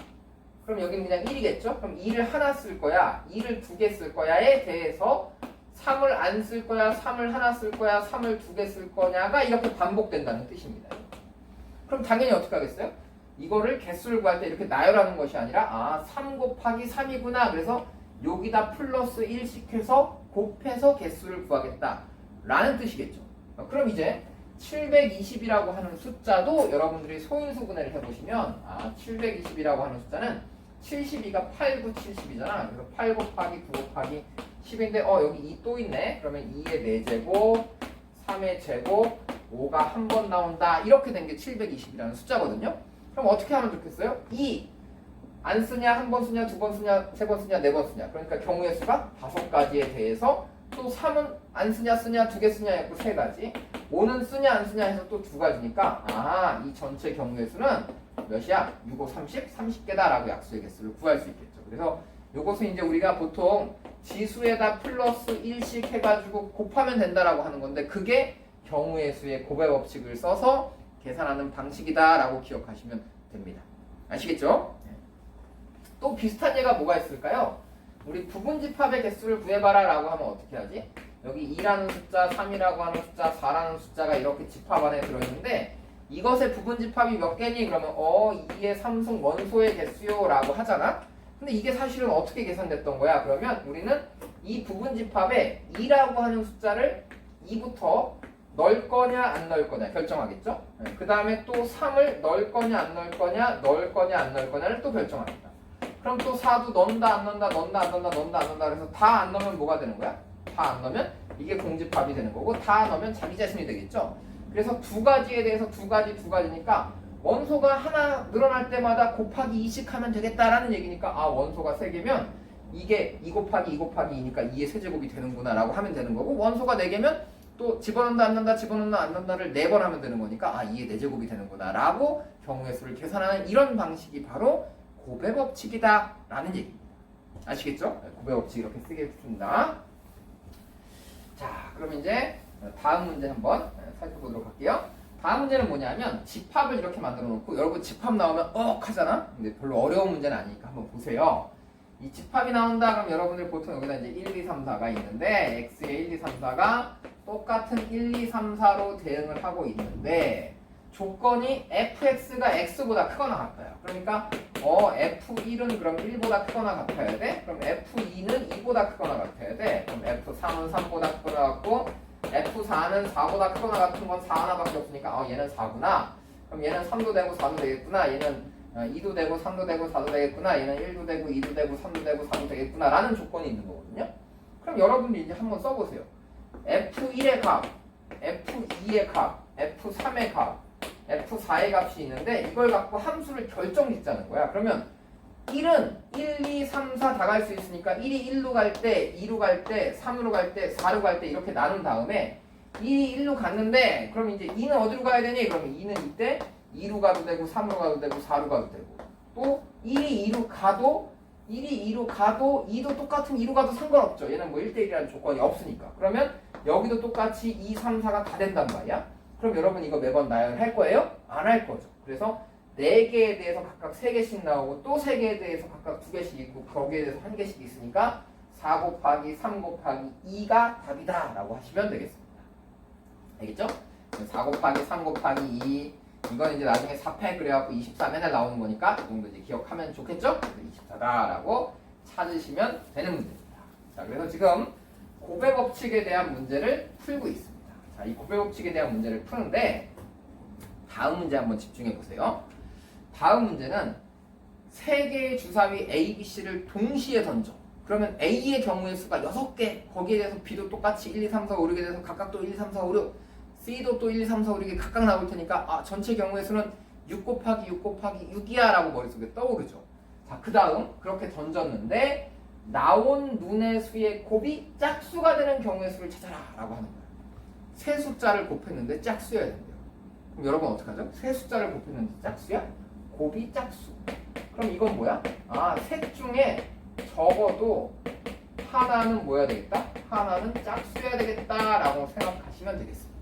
그럼 여기는 그냥 1이겠죠? 그럼 2를 하나 쓸 거야. 2를 두 개 쓸 거야에 대해서 3을 안 쓸 거야. 3을 하나 쓸 거야. 3을 두 개 쓸 거냐가 이렇게 반복된다는 뜻입니다. 그럼 당연히 어떻게 하겠어요? 이거를 개수를 구할 때 이렇게 나열하는 것이 아니라 3 곱하기 3이구나. 그래서 여기다 플러스 1씩 해서 곱해서 개수를 구하겠다 라는 뜻이겠죠. 그럼 이제 720이라고 하는 숫자도 여러분들이 소인수분해를 해보시면 720이라고 하는 숫자는 72가 8, 9, 70이잖아. 그래서 8 곱하기 9 곱하기 10인데 여기 2 또 있네. 그러면 2의 4제곱, 3의 제곱, 5가 한 번 나온다. 이렇게 된 게 720이라는 숫자거든요. 그럼 어떻게 하면 좋겠어요? 2 안 쓰냐, 한 번 쓰냐, 두 번 쓰냐, 세 번 쓰냐, 네 번 쓰냐. 그러니까 경우의 수가 5가지에 대해서 또 3은 안 쓰냐, 쓰냐, 두 개 쓰냐 했고 3가지. 5는 쓰냐, 안 쓰냐 해서 또 2가지니까 이 전체 경우의 수는 몇이야? 6, 5, 30, 30개다라고 약수의 개수를 구할 수 있겠죠. 그래서 요것은 이제 우리가 보통 지수에다 플러스 1씩 해가지고 곱하면 된다라고 하는 건데 그게 경우의 수의 곱의 법칙을 써서 계산하는 방식이다라고 기억하시면 됩니다. 아시겠죠? 또 비슷한 예가 뭐가 있을까요? 우리 부분집합의 개수를 구해봐라 라고 하면 어떻게 하지? 여기 2라는 숫자, 3이라고 하는 숫자, 4라는 숫자가 이렇게 집합 안에 들어있는데 이것의 부분집합이 몇 개니? 그러면 2의 3승 원소의 개수요 라고 하잖아? 근데 이게 사실은 어떻게 계산됐던 거야? 그러면 우리는 이 부분집합에 2라고 하는 숫자를 2부터 넣을 거냐 안 넣을 거냐 결정하겠죠? 그 다음에 또 3을 넣을 거냐 안 넣을 거냐 넣을 거냐 안 넣을 거냐를 또 결정합니다. 그럼 또 4도 넣는다 안 넣는다 넣는다 안 넣는다 넣는다 안 넣는다 그래서 다 안 넣으면 뭐가 되는 거야? 다 안 넣으면 이게 공집합이 되는 거고 다 넣으면 자기 자신이 되겠죠? 그래서 두 가지에 대해서 두 가지니까 원소가 하나 늘어날 때마다 곱하기 2씩 하면 되겠다라는 얘기니까 원소가 3개면 이게 2 곱하기 2 곱하기 2니까 2의 세제곱이 되는구나 라고 하면 되는 거고 원소가 4개면 또 집어넣는다 안 넣는다 집어넣는다 안 넣는다를 4번 하면 되는 거니까 2의 4제곱이 되는구나 라고 경우의 수를 계산하는 이런 방식이 바로 곱의 법칙이다 라는 얘기입니다. 아시겠죠? 곱의 법칙 이렇게 쓰겠습니다. 자, 그럼 이제 다음 문제 한번 살펴보도록 할게요. 다음 문제는 뭐냐면 집합을 이렇게 만들어 놓고 여러분 집합 나오면 하잖아? 근데 별로 어려운 문제는 아니니까 한번 보세요. 이 집합이 나온다 그럼 여러분들 보통 여기다 이제 1, 2, 3, 4가 있는데 x의 1, 2, 3, 4가 똑같은 1, 2, 3, 4로 대응을 하고 있는데 조건이 fx가 x보다 크거나 같아요. 그러니까 f1은 그럼 1보다 크거나 같아야 돼. 그럼 f2는 2보다 크거나 같아야 돼. 그럼 f3은 3보다 크거나 같고 f4는 4보다 크거나 같은 건 4 하나밖에 없으니까 얘는 4구나. 그럼 얘는 3도 되고 4도 되겠구나. 얘는 2도 되고 3도 되고 4도 되겠구나. 얘는 1도 되고 2도 되고 3도 되고 4도 되겠구나 라는 조건이 있는 거거든요. 그럼 여러분들이 이제 한번 써보세요. F1의 값, F2의 값, F3의 값, F4의 값이 있는데 이걸 갖고 함수를 결정짓자는 거야. 그러면 1은 1, 2, 3, 4 다 갈 수 있으니까 1이 1로 갈 때, 2로 갈 때, 3으로 갈 때, 4로 갈 때 이렇게 나눈 다음에 2이 1로 갔는데 그럼 이제 2는 어디로 가야 되니? 그러면 2는 이때 2로 가도 되고 3로 가도 되고 4로 가도 되고 또 1이 2로 가도 2도 똑같은 2로 가도 상관없죠. 얘는 뭐 1대1이라는 조건이 없으니까. 그러면 여기도 똑같이 2, 3, 4가 다 된단 말이야. 그럼 여러분 이거 매번 나열할 거예요? 안 할 거죠. 그래서 4개에 대해서 각각 3개씩 나오고 또 3개에 대해서 각각 2개씩 있고 거기에 대해서 1개씩 있으니까 4 곱하기 3 곱하기 2가 답이다 라고 하시면 되겠습니다. 알겠죠? 4 곱하기 3 곱하기 2 이건 이제 나중에 4패 그래갖고 24 맨날 나오는 거니까 이 정도 이제 기억하면 좋겠죠? 24다라고 찾으시면 되는 문제입니다. 자, 그래서 지금 곱의 법칙에 대한 문제를 풀고 있습니다. 자, 이 곱의 법칙에 대한 문제를 푸는데 다음 문제 한번 집중해 보세요. 다음 문제는 3개의 주사위 A, B, C를 동시에 던져. 그러면 A의 경우의 수가 6개, 거기에 대해서 B도 똑같이 1, 2, 3, 4, 5, 6에 대해서 각각 또 1, 2, 3, 4, 5, 6, C도 또 1, 2, 3, 4, 5, 6이 각각 나올 테니까 전체 경우의 수는 6 곱하기 6 곱하기 6이야 라고 머릿속에 떠오르죠. 자, 그 다음 그렇게 던졌는데 나온 눈의 수의 곱이 짝수가 되는 경우의 수를 찾아라 라고 하는 거예요. 세 숫자를 곱했는데 짝수여야 된대요. 그럼 여러분 어떡하죠? 세 숫자를 곱했는데 짝수야? 곱이 짝수. 그럼 이건 뭐야? 셋 중에 적어도 하나는 뭐야 되겠다? 하나는 짝수여야 되겠다라고 생각하시면 되겠습니다.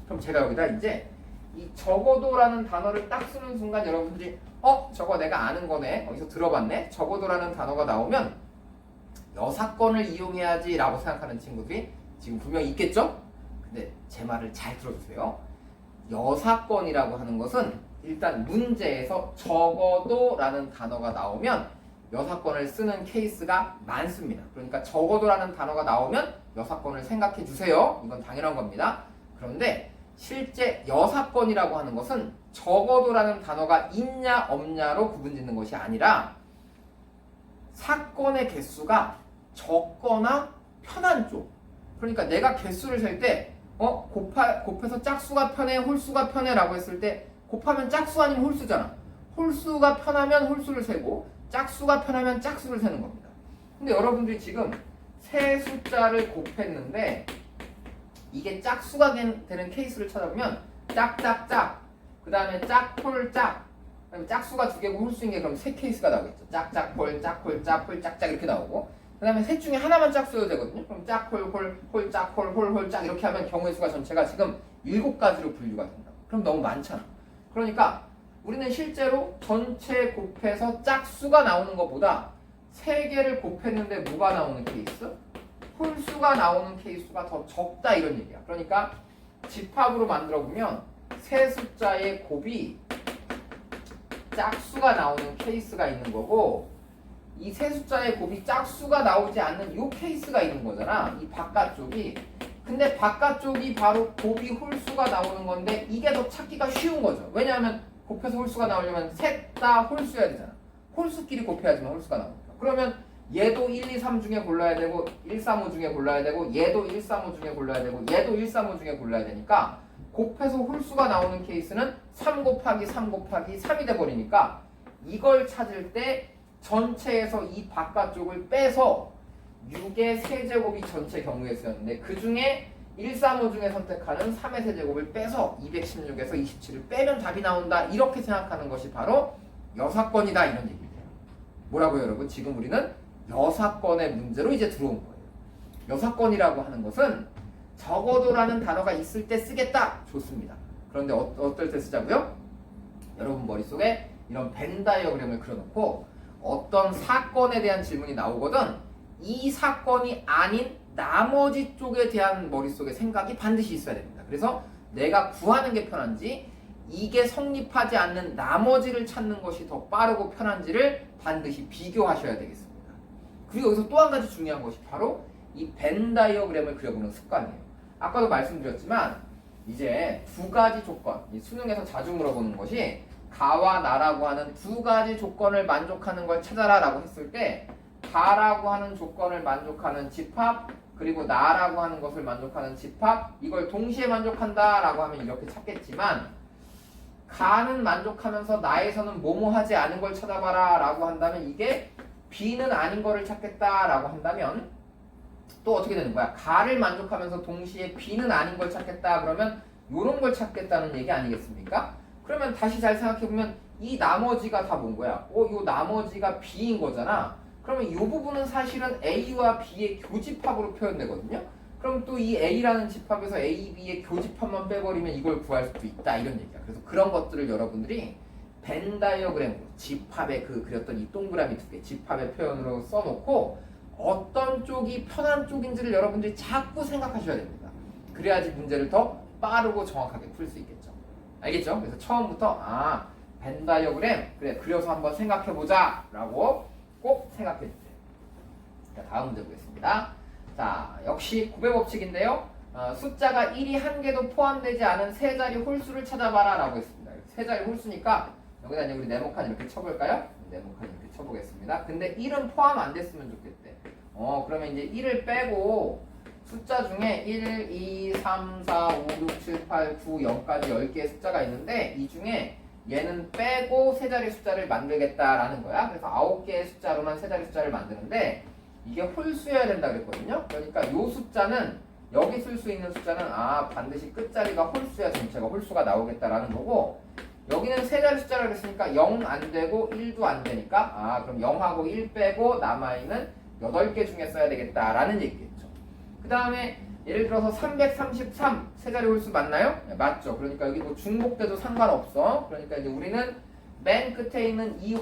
그럼 제가 여기다 이제 이 적어도라는 단어를 딱 쓰는 순간 여러분들이 저거 내가 아는 거네, 어디서 들어봤네, 적어도라는 단어가 나오면 여사건을 이용해야지 라고 생각하는 친구들이 지금 분명히 있겠죠? 근데 제 말을 잘 들어주세요. 여사건이라고 하는 것은 일단 문제에서 적어도라는 단어가 나오면 여사건을 쓰는 케이스가 많습니다. 그러니까 적어도라는 단어가 나오면 여사건을 생각해 주세요. 이건 당연한 겁니다. 그런데 실제 여사건이라고 하는 것은 적어도라는 단어가 있냐 없냐로 구분짓는 것이 아니라 사건의 개수가 적거나 편한 쪽. 그러니까 내가 개수를 셀 때 곱해서 짝수가 편해, 홀수가 편해 라고 했을 때 곱하면 짝수 아니면 홀수잖아. 홀수가 편하면 홀수를 세고 짝수가 편하면 짝수를 세는 겁니다. 근데 여러분들이 지금 세 숫자를 곱했는데 이게 짝수가 되는 케이스를 찾아보면 짝짝짝, 그 다음에 짝홀짝, 그 다음에 짝수가 2개고 홀수인 게 그럼 3케이스가 나오겠죠. 짝짝홀, 짝홀, 짝홀, 짝짝 이렇게 나오고, 그 다음에 셋 중에 하나만 짝수여도 되거든요. 그럼 짝홀, 홀, 짝홀, 홀, 짝 이렇게 하면 경우의 수가 전체가 지금 7가지로 분류가 된다. 그럼 너무 많잖아. 그러니까 우리는 실제로 전체 곱해서 짝수가 나오는 것보다 3개를 곱했는데 뭐가 나오는 케이스? 홀수가 나오는 케이스가 더 적다 이런 얘기야. 그러니까 집합으로 만들어 보면 세 숫자의 곱이 짝수가 나오는 케이스가 있는 거고, 이 세 숫자의 곱이 짝수가 나오지 않는 이 케이스가 있는 거잖아. 이 바깥쪽이. 근데 바깥쪽이 바로 곱이 홀수가 나오는 건데 이게 더 찾기가 쉬운 거죠. 왜냐하면 곱해서 홀수가 나오려면 셋 다 홀수여야 되잖아. 홀수끼리 곱해야지만 홀수가 나오니까. 그러면 얘도 1, 2, 3 중에 골라야 되고 1, 3, 5 중에 골라야 되고 얘도 1, 3, 5 중에 골라야 되고 얘도 1, 3, 5 중에 골라야 되니까 곱해서 홀수가 나오는 케이스는 3 곱하기 3 곱하기 3이 돼버리니까 이걸 찾을 때 전체에서 이 바깥쪽을 빼서 6의 세제곱이 전체 경우의 수였는데 그 중에 1, 3, 5 중에 선택하는 3의 세제곱을 빼서 216에서 27을 빼면 답이 나온다. 이렇게 생각하는 것이 바로 여사건이다 이런 얘기예요. 뭐라고요 여러분? 지금 우리는 여사건의 문제로 이제 들어온 거예요. 여사건이라고 하는 것은 적어도라는 단어가 있을 때 쓰겠다. 좋습니다. 그런데 어떨 때 쓰자고요? 여러분 머릿속에 이런 벤 다이어그램을 그려놓고 어떤 사건에 대한 질문이 나오거든 이 사건이 아닌 나머지 쪽에 대한 머릿속에 생각이 반드시 있어야 됩니다. 그래서 내가 구하는 게 편한지 이게 성립하지 않는 나머지를 찾는 것이 더 빠르고 편한지를 반드시 비교하셔야 되겠습니다. 그리고 여기서 또 한 가지 중요한 것이 바로 이 벤 다이어그램을 그려보는 습관이에요. 아까도 말씀드렸지만 이제 2가지 조건, 이 수능에서 자주 물어보는 것이 가와 나라고 하는 2가지 조건을 만족하는 걸 찾아라 라고 했을 때 가라고 하는 조건을 만족하는 집합 그리고 나라고 하는 것을 만족하는 집합 이걸 동시에 만족한다 라고 하면 이렇게 찾겠지만 가는 만족하면서 나에서는 뭐뭐 하지 않은 걸 찾아봐라 라고 한다면 이게 B는 아닌 거를 찾겠다 라고 한다면 또 어떻게 되는 거야? 가를 만족하면서 동시에 B는 아닌 걸 찾겠다 그러면 요런 걸 찾겠다는 얘기 아니겠습니까? 그러면 다시 잘 생각해보면 이 나머지가 다 뭔 거야? 요 나머지가 B인 거잖아. 그러면 이 부분은 사실은 A와 B의 교집합으로 표현되거든요. 그럼 또 이 A라는 집합에서 A, B의 교집합만 빼버리면 이걸 구할 수도 있다 이런 얘기야. 그래서 그런 것들을 여러분들이 벤 다이어그램으로 집합의 그렸던 이 동그라미 두 개 집합의 표현으로 써놓고 어떤 쪽이 편한 쪽인지를 여러분들이 자꾸 생각하셔야 됩니다. 그래야지 문제를 더 빠르고 정확하게 풀 수 있겠죠. 알겠죠? 그래서 처음부터 벤 다이어그램 그래 그려서 한번 생각해보자 라고 꼭 생각해주세요. 자, 다음 문제 보겠습니다. 자, 역시 곱의 법칙인데요. 숫자가 1이 한 개도 포함되지 않은 세 자리 홀수를 찾아봐라 라고 했습니다. 세 자리 홀수니까 여기다 이제 우리 네모칸 이렇게 쳐볼까요? 네모칸 이렇게 쳐보겠습니다. 근데 1은 포함 안 됐으면 좋겠대. 그러면 이제 1을 빼고 숫자 중에 1, 2, 3, 4, 5, 6, 7, 8, 9, 0까지 10개의 숫자가 있는데 이 중에 얘는 빼고 세 자리 숫자를 만들겠다라는 거야. 그래서 9개의 숫자로만 세 자리 숫자를 만드는데 이게 홀수여야 된다 그랬거든요. 그러니까 이 숫자는 여기 쓸 수 있는 숫자는 반드시 끝자리가 홀수야. 전체가 홀수가 나오겠다라는 거고 여기는 세 자리 숫자라고 그랬으니까 0 안 되고 1도 안 되니까 그럼 0하고 1 빼고 남아있는 8개 중에 써야 되겠다라는 얘기겠죠. 그 다음에 예를 들어서 333 세 자리 홀수 맞나요? 네, 맞죠. 그러니까 여기 뭐 중복돼도 상관없어. 그러니까 이제 우리는 맨 끝에 있는 이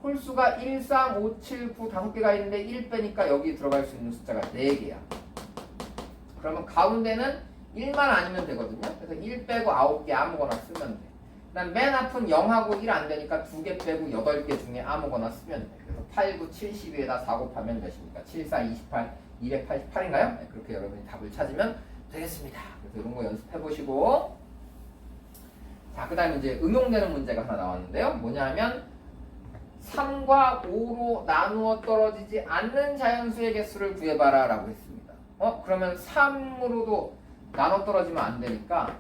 홀수가 1, 3, 5, 7, 9 5개가 있는데 1 빼니까 여기 들어갈 수 있는 숫자가 4개야. 그러면 가운데는 1만 아니면 되거든요. 그래서 1 빼고 9개 아무거나 쓰면 돼. 그 다음 맨 앞은 0하고 1 안 되니까 2개 빼고 8개 중에 아무거나 쓰면 돼. 그래서 8, 9, 72에다 4 곱하면 몇입니까? 7, 4, 28, 288인가요? 네, 그렇게 여러분이 답을 찾으면 되겠습니다. 그래서 이런 거 연습해보시고 자, 그 다음에 이제 응용되는 문제가 하나 나왔는데요. 뭐냐면 3과 5로 나누어 떨어지지 않는 자연수의 개수를 구해봐라 라고 했습니다. 그러면 3으로도 나눠 떨어지면 안 되니까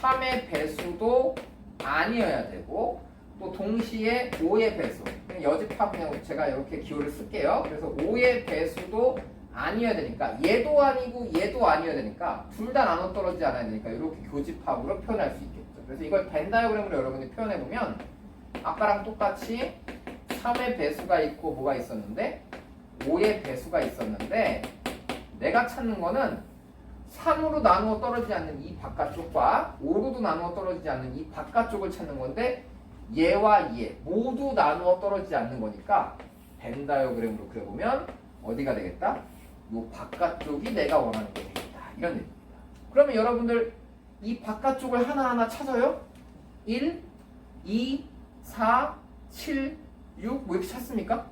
3의 배수도 아니어야 되고 또 동시에 5의 배수 여집합 그냥 제가 이렇게 기호를 쓸게요. 그래서 5의 배수도 아니어야 되니까 얘도 아니고 얘도 아니어야 되니까 둘 다 나눠 떨어지지 않아야 되니까 이렇게 교집합으로 표현할 수 있겠죠. 그래서 이걸 벤 다이어그램으로 여러분이 표현해보면 아까랑 똑같이 3의 배수가 있고 뭐가 있었는데 5의 배수가 있었는데 내가 찾는 거는 3으로 나누어 떨어지지 않는 이 바깥쪽과 5로도 나누어 떨어지지 않는 이 바깥쪽을 찾는 건데 얘와 얘 모두 나누어 떨어지지 않는 거니까 벤 다이어그램으로 그려보면 어디가 되겠다? 요 바깥쪽이 내가 원하는 게 되겠다. 이런 얘기입니다. 그러면 여러분들 이 바깥쪽을 하나하나 찾아요? 1, 2, 4, 7, 6 뭐 이렇게 찾습니까?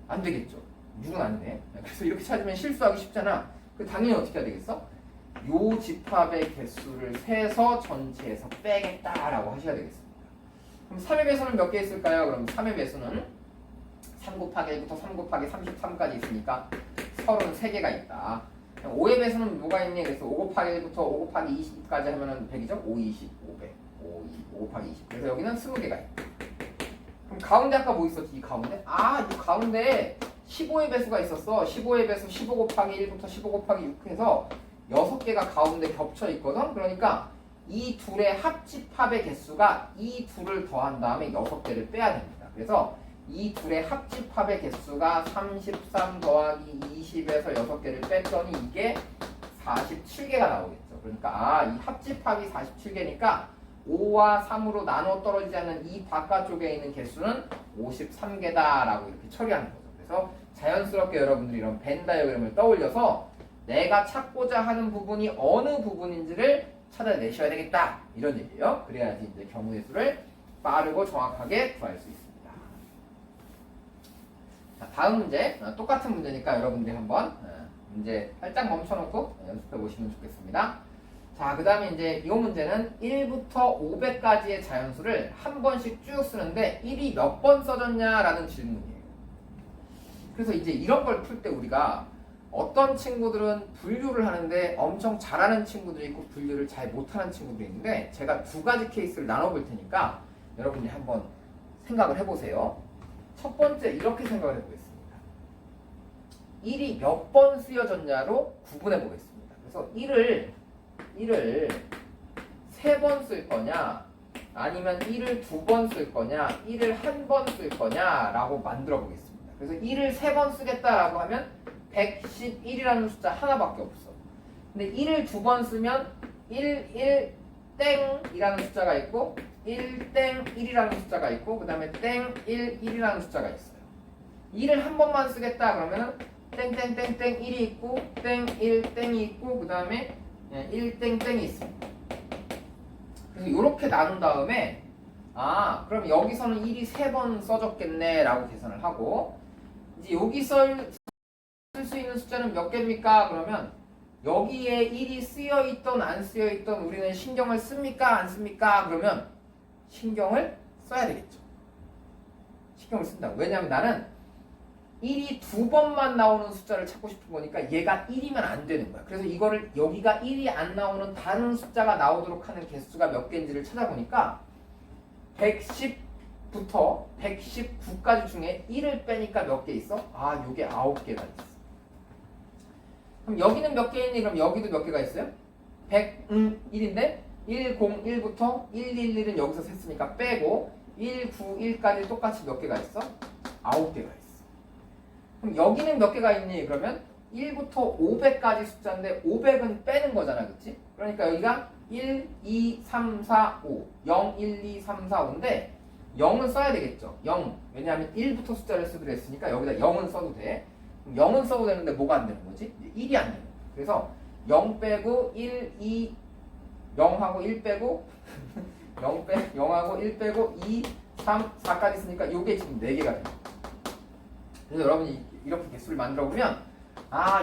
안 되겠죠. 6은 안 돼. 그래서 이렇게 찾으면 실수하기 쉽잖아. 그 당연히 어떻게 해야 되겠어? 요 집합의 개수를 세서 전체에서 빼겠다라고 하셔야 되겠습니다. 그럼 3의 배수는 몇 개 있을까요? 그럼 3의 배수는 3 곱하기 1부터 3 곱하기 33까지 있으니까 33개가 있다. 5의 배수는 뭐가 있니? 그래서 5 곱하기 1부터 5 곱하기 20까지 하면은 100이죠? 5, 20, 500. 5 곱하기 20. 그래서 여기는 20개가 있다. 그럼 가운데 아까 뭐 있었지? 이 가운데? 이 가운데 15의 배수가 있었어. 15의 배수 15 곱하기 1부터 15 곱하기 6 해서 6개가 가운데 겹쳐 있거든. 그러니까 이 둘의 합집합의 개수가 이 둘을 더한 다음에 6개를 빼야 됩니다. 그래서 이 둘의 합집합의 개수가 33 더하기 20에서 6개를 뺐더니 이게 47개가 나오겠죠. 그러니까 이 합집합이 47개니까 5와 3으로 나눠 떨어지지 않는 이 바깥쪽에 있는 개수는 53개다라고 이렇게 처리하는 거죠. 그래서 자연스럽게 여러분들이 이런 벤 다이어그램을 떠올려서 내가 찾고자 하는 부분이 어느 부분인지를 찾아내셔야 되겠다. 이런 얘기예요. 그래야지 이제 경우의 수를 빠르고 정확하게 구할 수 있습니다. 자, 다음 문제. 똑같은 문제니까 여러분들이 한번 문제 살짝 멈춰놓고 연습해 보시면 좋겠습니다. 자, 그 다음에 이제 이 문제는 1부터 500까지의 자연수를 한 번씩 쭉 쓰는데 1이 몇 번 써졌냐라는 질문이에요. 그래서 이제 이런 걸 풀 때 우리가 어떤 친구들은 분류를 하는데 엄청 잘하는 친구들이 있고 분류를 잘 못하는 친구들이 있는데 제가 두 가지 케이스를 나눠볼 테니까 여러분이 한번 생각을 해보세요. 첫 번째 이렇게 생각을 해보겠습니다. 1이 몇 번 쓰여졌냐로 구분해 보겠습니다. 그래서 1을 3번 쓸 거냐 아니면 1을 2번 쓸 거냐 1을 1번 쓸 거냐 라고 만들어 보겠습니다. 그래서 1을 3번 쓰겠다라고 하면 111이라는 숫자 하나밖에 없어. 근데 1을 2번 쓰면 1, 1땡이라는 숫자가 있고 1땡1이라는 숫자가 있고 그 다음에 땡1, 1이라는 숫자가 있어요. 1을 한 번만 쓰겠다 그러면 땡땡땡땡 1이 있고 땡1, 땡이 있고 그 다음에 1땡땡이 있습니다. 그래서 이렇게 나눈 다음에 그럼 여기서는 1이 3번 써졌겠네 라고 계산을 하고 이제 여기서 쓸 수 있는 숫자는 몇 개입니까? 그러면 여기에 1이 쓰여있던 안 쓰여있던 우리는 신경을 씁니까? 안 씁니까? 그러면 신경을 써야 되겠죠. 신경을 쓴다고. 왜냐하면 나는 1이 2번만 나오는 숫자를 찾고 싶은 거니까 얘가 1이면 안 되는 거야. 그래서 이거를 여기가 1이 안 나오는 다른 숫자가 나오도록 하는 개수가 몇 개인지를 찾아보니까 110부터 119까지 중에 1을 빼니까 몇 개 있어? 요게 9개가 있어. 그럼 여기는 몇 개 있니? 그럼 여기도 몇 개가 있어요? 101인데 101부터 111은 여기서 셌으니까 빼고 191까지 똑같이 몇 개가 있어? 9개가 있어. 그럼 여기는 몇 개가 있니? 그러면 1부터 500까지 숫자인데 500은 빼는 거잖아. 그치? 그러니까 여기가 1, 2, 3, 4, 5 0, 1, 2, 3, 4, 5인데 0은 써야 되겠죠. 0 왜냐하면 1부터 숫자를 쓰기로 했으니까 여기다 0은 써도 돼. 0은 써도 되는데 뭐가 안 되는 거지? 1이 안 되는 거야. 그래서 0 빼고 1, 2 0하고 1 빼고 0하고 1 빼고 2, 3, 4까지 있으니까 요게 지금 4개가 됩니다. 그래서 여러분이 이렇게 개수를 만들어 보면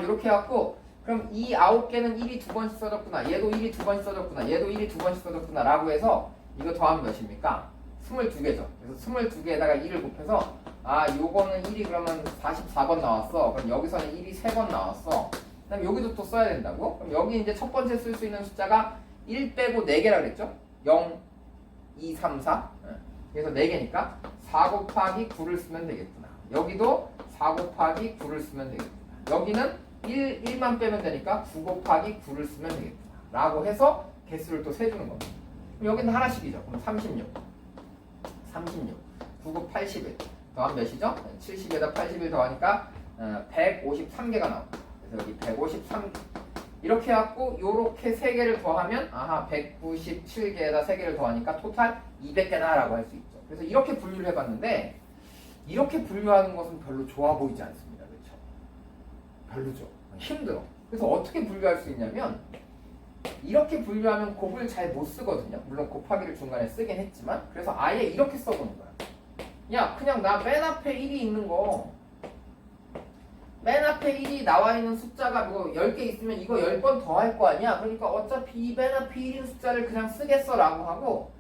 이렇게 해갖고 그럼 이 9개는 1이 2번씩 써졌구나 얘도 1이 2번씩 써졌구나 얘도 1이 2번씩 써졌구나 라고 해서 이거 더하면 몇입니까? 22개죠. 그래서 22개에다가 1을 곱해서 요거는 1이 그러면 44번 나왔어. 그럼 여기서는 1이 3번 나왔어. 그 다음에 여기도 또 써야 된다고? 그럼 여기 이제 첫 번째 쓸 수 있는 숫자가 1 빼고 4개라 그랬죠? 0, 2, 3, 4 그래서 4개니까 4 곱하기 9를 쓰면 되겠구나. 여기도 4 곱하기 9를 쓰면 되겠구나. 여기는 1만 빼면 되니까 9 곱하기 9를 쓰면 되겠구나 라고 해서 개수를 또 세주는 겁니다. 그럼 여기는 하나씩이죠. 그럼 36 9, 9, 81 더하면 몇이죠? 70에다 81 더하니까 153개가 나옵니다. 그래서 여기 153개 이렇게 해갖고 요렇게 3개를 더하면 197개에다 3개를 더하니까 토탈 200개다 라고 할 수 있죠. 그래서 이렇게 분류를 해봤는데 이렇게 분류하는 것은 별로 좋아 보이지 않습니다. 그렇죠? 별로죠. 힘들어. 그래서 어떻게 분류할 수 있냐면 이렇게 분류하면 곱을 잘 못 쓰거든요. 물론 곱하기를 중간에 쓰긴 했지만 그래서 아예 이렇게 써보는 거야. 야 그냥 나 맨 앞에 1이 있는 거 맨 앞에 1이 나와 있는 숫자가 뭐 10개 있으면 이거 10번 더 할 거 아니야. 그러니까 어차피 맨 앞에 1인 숫자를 그냥 쓰겠어 라고 하고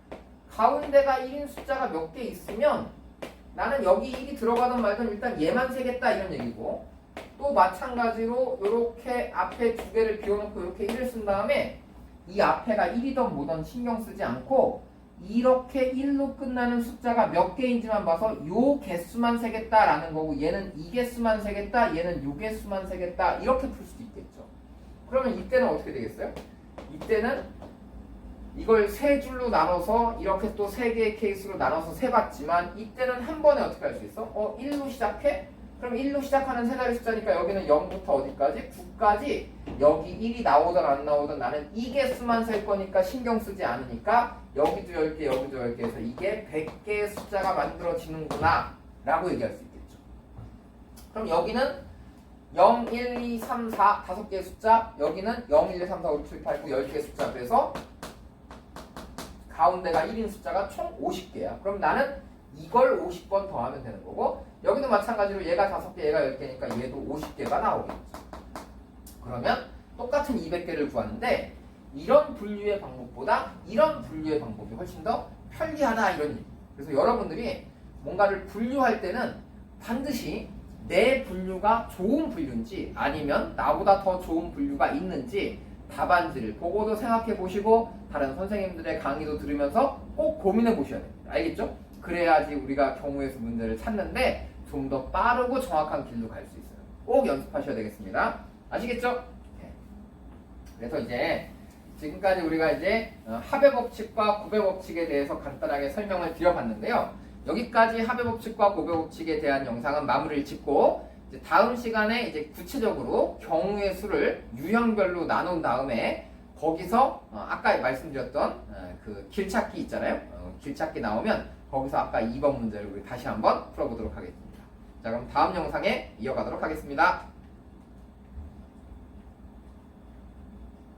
가운데가 1인 숫자가 몇 개 있으면 나는 여기 1이 들어가든 말든 일단 얘만 세겠다 이런 얘기고 또 마찬가지로 이렇게 앞에 2개를 비워놓고 이렇게 1을 쓴 다음에 이 앞에가 1이던 뭐든 신경 쓰지 않고 이렇게 1로 끝나는 숫자가 몇 개인지만 봐서 요 개수만 세겠다라는 거고 얘는 이 개수만 세겠다 얘는 요 개수만 세겠다 이렇게 풀 수도 있겠죠. 그러면 이때는 어떻게 되겠어요? 이때는 이걸 세 줄로 나눠서 이렇게 또 세 개의 케이스로 나눠서 세봤지만 이때는 한 번에 어떻게 할 수 있어? 1로 시작해? 그럼 1로 시작하는 세 자리 숫자니까 여기는 0부터 어디까지? 9까지 여기 1이 나오든 안 나오든 나는 이 개수만 셀 거니까 신경 쓰지 않으니까 여기도 10개 여기도 10개 해서 이게 100개의 숫자가 만들어지는구나 라고 얘기할 수 있겠죠. 그럼 여기는 0, 1, 2, 3, 4 5개의 숫자 여기는 0, 1, 2, 3, 4, 5, 6, 7, 8, 9 10개의 숫자 그래서 가운데가 1인 숫자가 총 50개야. 그럼 나는 이걸 50번 더하면 되는 거고 여기도 마찬가지로 얘가 5개 얘가 10개니까 얘도 50개가 나오겠죠. 그러면 똑같은 200개를 구하는데 이런 분류의 방법보다 이런 분류의 방법이 훨씬 더 편리하다 이런 얘기. 그래서 여러분들이 뭔가를 분류할 때는 반드시 내 분류가 좋은 분류인지 아니면 나보다 더 좋은 분류가 있는지 답안지를 보고도 생각해 보시고 다른 선생님들의 강의도 들으면서 꼭 고민해 보셔야 됩니다. 알겠죠? 그래야지 우리가 경우의 수 문제를 찾는데 좀 더 빠르고 정확한 길로 갈 수 있어요. 꼭 연습하셔야 되겠습니다. 아시겠죠? 네. 그래서 이제 지금까지 우리가 이제 합의 법칙과 곱의 법칙에 대해서 간단하게 설명을 드려봤는데요. 여기까지 합의 법칙과 곱의 법칙에 대한 영상은 마무리를 짓고 이제 다음 시간에 이제 구체적으로 경우의 수를 유형별로 나눈 다음에 거기서 아까 말씀드렸던 그 길찾기 있잖아요. 길찾기 나오면 거기서 아까 2번 문제를 우리 다시 한번 풀어보도록 하겠습니다. 자, 그럼 다음 영상에 이어가도록 하겠습니다.